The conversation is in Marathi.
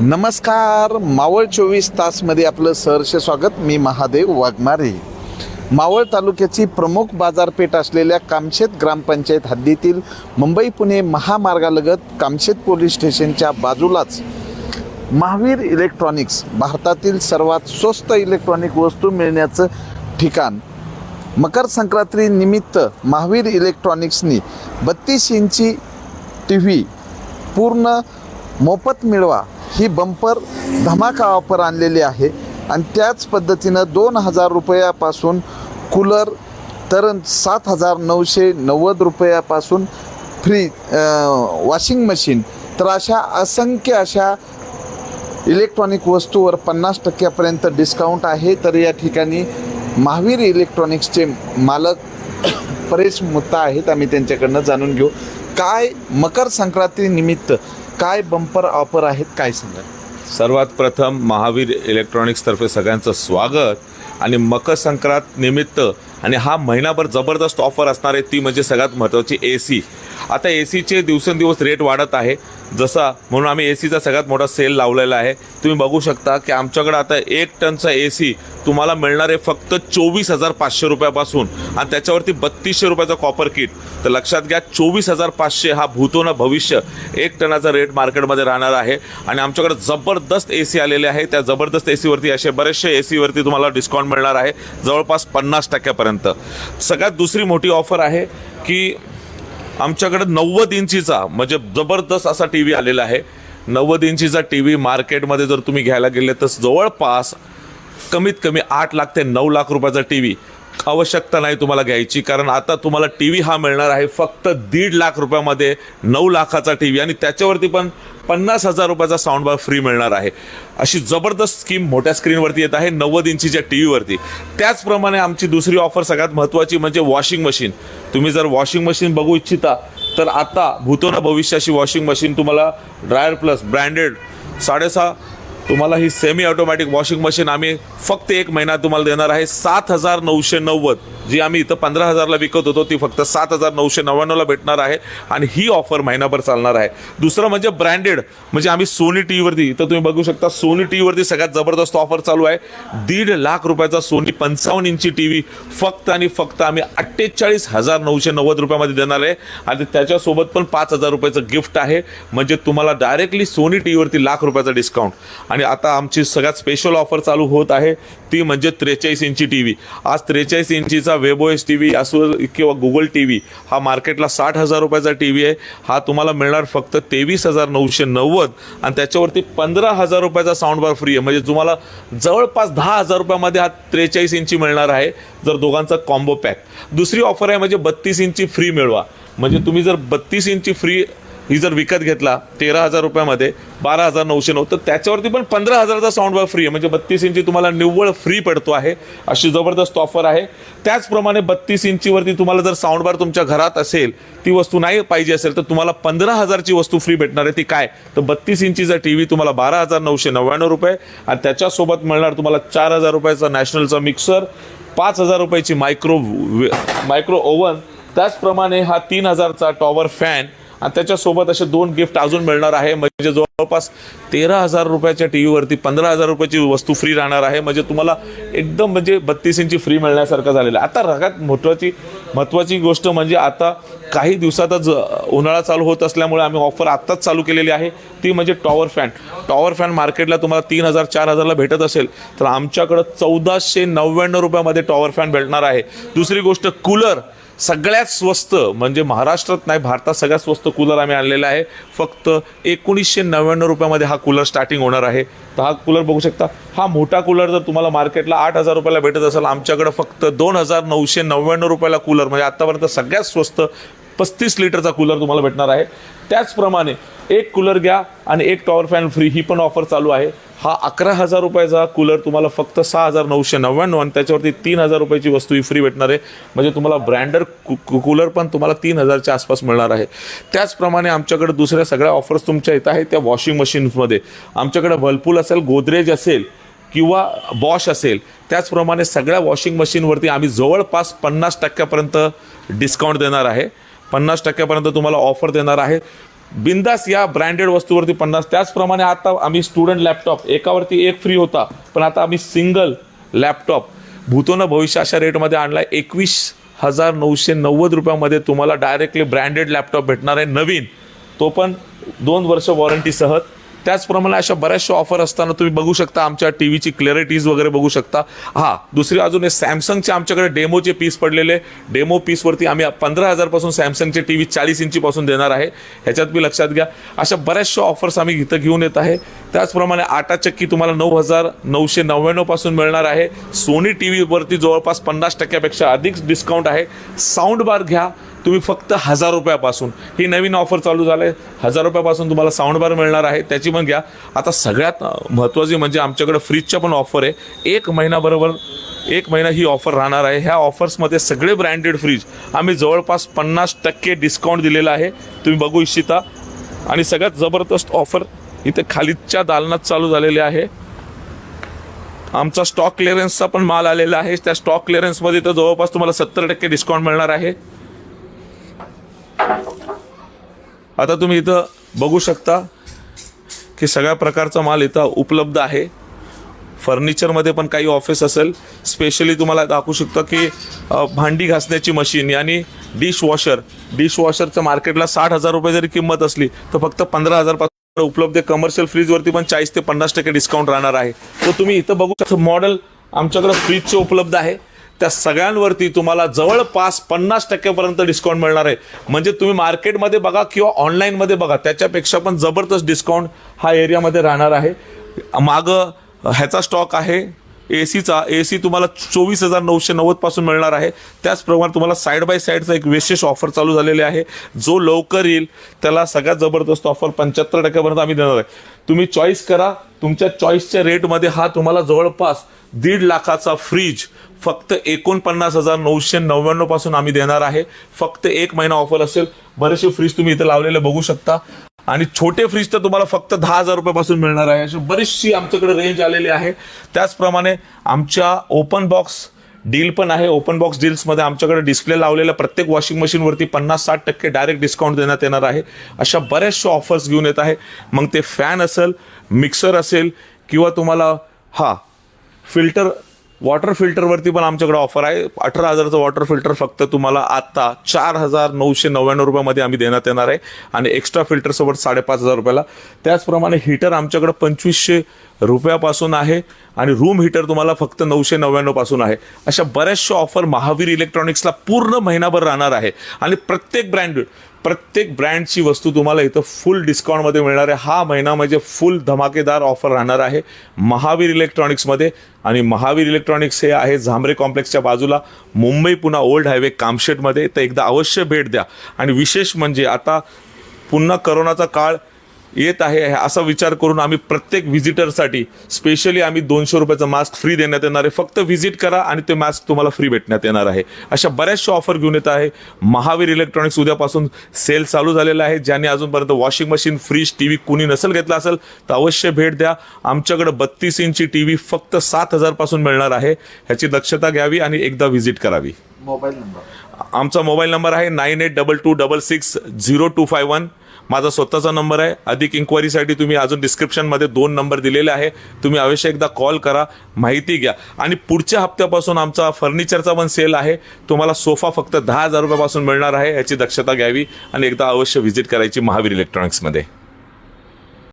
नमस्कार. मावळ 24 तासमध्ये आपलं सहर्ष स्वागत. मी महादेव वाघमारे. मावळ तालुक्याची प्रमुख बाजारपेठ असलेल्या कामशेत ग्रामपंचायत हद्दीतील मुंबई पुणे महामार्गालगत कामशेत पोलीस स्टेशनच्या बाजूलाच महावीर इलेक्ट्रॉनिक्स, भारतातील सर्वात स्वस्त इलेक्ट्रॉनिक वस्तू मिळण्याचं ठिकाण. मकर संक्रांती निमित्त महावीर इलेक्ट्रॉनिक्सनी 32 इंची टी व्ही पूर्ण मोफत मिळवा ही बंपर धमाका ऑफर आणलेली आहे. आणि त्याच पद्धतीनं 2000 रुपयापासून कूलर तर 7990 रुपयापासून फ्री वॉशिंग मशीन, तर अशा असंख्य अशा इलेक्ट्रॉनिक वस्तूवर 50% डिस्काउंट आहे. तर या ठिकाणी महावीर इलेक्ट्रॉनिक्सचे मालक परेश मुत्ता आहेत. आम्ही त्यांच्याकडनं जाणून घेऊ काय मकर संक्रांती निमित्त काय बंपर ऑफर आहेत, काय सांगा. सर्वात प्रथम महावीर इलेक्ट्रॉनिक्सतर्फे सगळ्यांचं स्वागत. आणि मकर संक्रांत निमित्त आणि हा महिनाभर जबरदस्त ऑफर असणार आहे, ती म्हणजे सगळ्यात महत्त्वाची AC. आता ACचे दिवसेंदिवस रेट वाढत आहे जसा, म्हणून आम्ही ACचा सगळ्यात मोठा सेल लावलेला आहे. तुम्ही बघू शकता की आमच्याकडे आता 1 टनचा AC तुम्हाला मिळणार आहे फक्त 24,500 रुपयापासून, आणि त्याच्यावरती 3200 रुपयाचा कॉपर किट. तर लक्षात घ्या, 24,500 हा भूतो ना भविष्य 1 टनाचा रेट मार्केटमध्ये राहणार आहे. आणि आमच्याकडे जबरदस्त AC आलेले आहे. त्या जबरदस्त ACवरती असे बरेचसे ACवरती तुम्हाला डिस्काउंट मिळणार आहे, जवळपास 50%पर्यंत. सगळ्यात दुसरी मोठी ऑफर आहे की आमच्याकडे 90 इंचीचा म्हणजे जबरदस्त असा टी व्ही आलेला आहे. 90 इंचीचा टी व्ही मार्केटमध्ये जर तुम्ही घ्यायला गेले तर जवळपास कमीत कमी 8 लाख ते 9 लाख रुपयाचा टी व्ही आवश्यकता नाही तुम्हाला घ्यायची, कारण आता तुम्हाला टी व्ही हा मिळणार आहे फक्त 1.5 लाख रुपयामध्ये. 9 लाखाचा टी व्ही आणि त्याच्यावरती पण 50,000 रुपयाचा साऊंड बार फ्री मिळणार आहे. अशी जबरदस्त स्कीम मोठ्या स्क्रीनवरती येत आहे 90 इंचीच्या टी व्हीवरती. त्याचप्रमाणे आमची दुसरी ऑफर सगळ्यात महत्त्वाची म्हणजे वॉशिंग मशीन. तुम्ही जर वॉशिंग मशीन बघू इच्छिता तर आता भूतो ना भविष्याची वॉशिंग मशीन तुम्हाला ड्रायर प्लस ब्रँडेड 6.5 तुम्हाला ही सेमी ऑटोमॅटिक वॉशिंग मशीन आम्ही फक्त 1 महिना तुम्हाला देणार आहे 7,990. जी आम्ही इथं 15,000ला विकत होतो ती फक्त 7,999ला भेटणार आहे. आणि ही ऑफर महिनाभर चालणार आहे. दुसरं म्हणजे ब्रँडेड, म्हणजे आम्ही सोनी टी व्हीवरती, इथं तुम्ही बघू शकता सोनी टी व्हीवरती सगळ्यात जबरदस्त ऑफर चालू आहे. 1.5 लाख रुपयाचा सोनी 55 इंची टी व्ही फक्त आणि फक्त आम्ही 48,990 रुपयामध्ये देणार आहे. आणि त्याच्यासोबत पण 5,000 रुपयाचं गिफ्ट आहे, म्हणजे तुम्हाला डायरेक्टली सोनी टी व्हीवरती 1 लाख रुपयाचा डिस्काउंट. आणि आता आमची सगळ्यात स्पेशल ऑफर चालू होत आहे ती म्हणजे 43 इंची टी व्ही. आज 43 इंचीचा वेबओएस टी व्ही असो किंवा गुगल टी व्ही हा मार्केटला 60,000 रुपयाचा टी व्ही आहे. हा तुम्हाला मिळणार फक्त 23,990 आणि त्याच्यावरती 15,000 रुपयाचा साऊंड बार फ्री आहे. म्हणजे तुम्हाला जवळपास 10,000 रुपयामध्ये हा 43 इंची मिळणार आहे जर दोघांचा कॉम्बो पॅक. दुसरी ऑफर आहे म्हणजे 32 इंची फ्री मिळवा. म्हणजे तुम्ही जर 32 इंची फ्री ही जर विकत घेतला 13,000 रुपयामध्ये 12,990, तर त्याच्यावरती पण 15,000चा साऊंड बार फ्री आहे. म्हणजे 32 इंची तुम्हाला निव्वळ फ्री पडतो आहे. अशी जबरदस्त ऑफर आहे. त्याचप्रमाणे 32 इंचीवरती तुम्हाला जर साऊंड बार तुमच्या घरात असेल, ती वस्तू नाही पाहिजे असेल, तर तुम्हाला 15,000ची वस्तू फ्री भेटणार आहे. ती काय, तर 32 इंचीचा टी व्ही तुम्हाला 12,999 रुपये आणि त्याच्यासोबत मिळणार तुम्हाला 4,000 रुपयाचा नॅशनलचा मिक्सर, 5,000 रुपयाची मायक्रो ओव्हन, त्याचप्रमाणे हा 3,000चा टॉवर फॅन आणि त्याच्यासोबत असे 2 गिफ्ट अजून मिळणार आहे. म्हणजे जवळपास 13,000 रुपयाच्या टी व्हीवरती 15,000 रुपयाची वस्तू फ्री राहणार आहे. म्हणजे तुम्हाला एकदम म्हणजे 32 इंची फ्री मिळण्यासारखं झालेलं आहे. आता सगळ्यात महत्त्वाची गोष्ट म्हणजे आता काही दिवसातच उन्हाळा चालू होत असल्यामुळे आम्ही ऑफर आत्ताच चालू केलेली आहे, ती म्हणजे टॉवर फॅन मार्केटला तुम्हाला 3,000-4,000ला भेटत असेल, तर आमच्याकडं 1,499 रुपयामध्ये टॉवर फॅन भेटणार आहे. दुसरी गोष्ट कूलर सगळ्यात स्वस्त, म्हणजे महाराष्ट्रात नाही भारतात सगळ्यात स्वस्त कूलर आम्ही आणलेला आहे. फक्त 1999 रुपयामध्ये हा कूलर स्टार्टिंग होणार आहे. तर हा कूलर बघू शकता. हा मोठा कूलर जर तुम्हाला मार्केटला 8,000 रुपयाला भेटत असेल, आमच्याकडे फक्त 2,999 रुपयाला कूलर, म्हणजे आत्तापर्यंत सगळ्यात स्वस्त 35 लिटरचा कूलर तुम्हाला भेटणार आहे. त्याचप्रमाणे 1 कूलर घ्या आणि 1 टॉवर फॅन फ्री, ही पण ऑफर चालू आहे. हा 11,000 रुपयाचा कूलर तुम्हाला फक्त 6,999 आणि त्याच्यावरती 3,000 रुपयाची वस्तू ही फ्री भेटणार आहे. म्हणजे तुम्हाला ब्रँडेड कूलर पण तुम्हाला 3,000च्या आसपास मिळणार आहे. त्याचप्रमाणे आमच्याकडे दुसऱ्या सगळ्या ऑफर्स तुमच्या येत आहेत त्या वॉशिंग मशीन्समध्ये. आमच्याकडे व्हर्लपूल असेल, गोदरेज असेल किंवा बॉश असेल, त्याचप्रमाणे सगळ्या वॉशिंग मशीनवरती आम्ही जवळपास 50% डिस्काउंट देणार आहे. 50% तुम्हाला ऑफर देणार आहे. बिंदास या ब्रँडेड वस्तूवरती 50. त्याचप्रमाणे आता आम्ही स्टुडंट लॅपटॉप एकावरती एक फ्री होता, पण आता आम्ही सिंगल लॅपटॉप भूतोन भविष्य अशा रेटमध्ये आणलाय. 21,990 रुपयामध्ये तुम्हाला डायरेक्टली ब्रँडेड लॅपटॉप भेटणार आहे नवीन, तो पण 2 वर्ष वॉरंटीसह. त्याचप्रमाणे अशा बऱ्याचशा ऑफर असताना तुम्ही बघू शकता, आमच्या टी व्हीची क्लॅरिटीज वगैरे बघू शकता. दुसरी अजून सॅमसंगचे आमच्याकडे डेमोचे पीस पडलेले. डेमो पीसवरती आम्ही 15,000 पासून सॅमसंगचे टी व्ही 40 इंचीपासून देणार आहे. ह्याच्यात मी लक्षात घ्या, अशा बऱ्याचशा ऑफर्स आम्ही इथं घेऊन येत आहे. त्याचप्रमाणे 8 चक्की तुम्हाला 9,999 पासून मिळणार आहे. सोनी टी व्हीवरती जवळपास 50% अधिक डिस्काउंट आहे. साऊंड बार घ्या तुम्ही फक्त 1,000 रुपयापासून. ही नवीन ऑफर चालू झालं आहे. 1,000 रुपयापासून तुम्हाला साऊंड बार मिळणार आहे, त्याची पण घ्या. आता सगळ्यात महत्त्वाची म्हणजे आमच्याकडे फ्रीजच्या पण ऑफर आहे. 1 महिना ही ऑफर राहणार आहे. ह्या ऑफर्समध्ये सगळे ब्रँडेड फ्रीज आम्ही जवळपास 50% डिस्काउंट दिलेला आहे, तुम्ही बघू इच्छिता. आणि सगळ्यात जबरदस्त ऑफर इथे खालीच्या दालनात चालू झालेले आहे. आमचा स्टॉक क्लिअरन्सचा पण माल आलेला आहे. त्या स्टॉक क्लिअरन्समध्ये तर जवळपास तुम्हाला 70% डिस्काउंट मिळणार आहे. आता तुम्ही इथं बघू शकता की सगळ्या प्रकारचा माल इथं उपलब्ध आहे. फर्निचरमध्ये पण काही ऑफिस असेल, स्पेशली तुम्हाला दाखवू शकतो की भांडी घासण्याची मशीन यानी डिशवॉशरच्या मार्केटला 60,000 रुपये जरी किंमत असली तर फक्त 15,000 पासून उपलब्ध आहे. कमर्शियल फ्रीजवरती पण 40 ते 50% डिस्काउंट राहणार आहे. तर तुम्ही इथं बघू शकता मॉडेल आमच्याकडे फ्रीजचे उपलब्ध आहे. त्या सगळ्यांवरती तुम्हाला जवळपास 50% डिस्काउंट मिळणार आहे. म्हणजे तुम्ही मार्केटमध्ये बघा किंवा ऑनलाईनमध्ये बघा, त्याच्यापेक्षा पण जबरदस्त डिस्काउंट हा एरियामध्ये राहणार आहे. मागं ह्याचा स्टॉक आहे एसीचा. एसी तुम्हाला 24,990 पासून मिळणार आहे. त्याचप्रमाणे तुम्हाला साईड बाय साईडचा एक विशेष ऑफर चालू झालेली आहे. जो लवकर येईल त्याला सगळ्यात जबरदस्त ऑफर 75% पर्यंत आम्ही देणार आहे. तुम्ही चॉईस करा, तुमच्या चॉईसच्या रेटमध्ये हा तुम्हाला जवळपास 1.5 लाखाचा फ्रीज फक्त 49,999 पासून आम्ही देणार आहे. फक्त 1 महिना ऑफर असेल. बरेचसे फ्रीज तुम्ही इथे लावलेले बघू शकता. आणि छोटे फ्रीज तर तुम्हाला फक्त 10,000 रुपयापासून मिळणार आहे. अशी बरीचशी आमच्याकडे रेंज आलेली आहे. त्याचप्रमाणे आमच्या ओपन बॉक्स डील पण आहे. ओपन बॉक्स डील्समध्ये आमच्याकडे डिस्प्ले लावलेल्या प्रत्येक वॉशिंग मशीनवरती 50-60% डायरेक्ट डिस्काउंट देण्यात येणार आहे. अशा बऱ्याचशा ऑफर्स घेऊन येत आहे. मग ते फॅन असेल, मिक्सर असेल किंवा तुम्हाला फिल्टर, वॉटर फिल्टरवरती पण आमच्याकडे ऑफर आहे. 18,000चं वॉटर फिल्टर फक्त तुम्हाला आता 4,999 रुपयामध्ये आम्ही देण्यात येणार आहे. आणि एक्स्ट्रा फिल्टरसोबत 5,500 रुपयाला. त्याचप्रमाणे हीटर आमच्याकडे 2,500 रुपयापासून आहे. आणि रूम हीटर तुम्हाला फक्त 999 पासून आहे. अशा बऱ्याचशा ऑफर महावीर इलेक्ट्रॉनिक्सला पूर्ण महिनाभर राहणार आहे. आणि प्रत्येक ब्रँडची वस्तू तुम्हाला इथं फुल डिस्काउंटमध्ये मिळणार आहे. हा महिना म्हणजे फुल धमाकेदार ऑफर राहणार आहे महावीर इलेक्ट्रॉनिक्समध्ये. आणि महावीर इलेक्ट्रॉनिक्स हे आहे झांबरे कॉम्प्लेक्सच्या बाजूला, मुंबई पुणे ओल्ड हायवे कामशेटमध्ये. तर एकदा अवश्य भेट द्या. आणि विशेष म्हणजे आता पुन्हा करोनाचा काळ येत आहे असा विचार करून आम्ही प्रत्येक व्हिजिटरसाठी स्पेशली आम्ही 200 रुपयाचा मास्क फ्री देण्यात येणार आहे. फक्त व्हिजिट करा आणि ते मास्क तुम्हाला फ्री भेटण्यात येणार आहे. अशा बऱ्याचशा ऑफर घेऊन येत आहे महावीर इलेक्ट्रॉनिक्स. उद्यापासून सेल चालू झालेला आहे. ज्यांनी अजूनपर्यंत washing machine, fridge, T V कुणी नसेल घेतला असेल तर अवश्य भेट द्या. आमच्याकडे 32 इंची टी व्ही फक्त 7,000 पासून मिळणार आहे. ह्याची दक्षता घ्यावी आणि एकदा व्हिजिट करावी. मोबाईल नंबर आमचा मोबाईल नंबर आहे 9822660251. माझा स्वतःचा नंबर आहे. अधिक इन्क्वायरीसाठी तुम्ही अजून डिस्क्रिप्शनमध्ये 2 नंबर दिलेले आहे. तुम्ही अवश्य एकदा कॉल करा, माहिती घ्या. आणि पुढच्या हप्त्यापासून आमचा फर्निचरचा पण सेल आहे. तुम्हाला सोफा फक्त 10,000 रुपयापासून मिळणार आहे. याची दक्षता घ्यावी आणि एकदा अवश्य व्हिजिट करायची महावीर इलेक्ट्रॉनिक्समध्ये.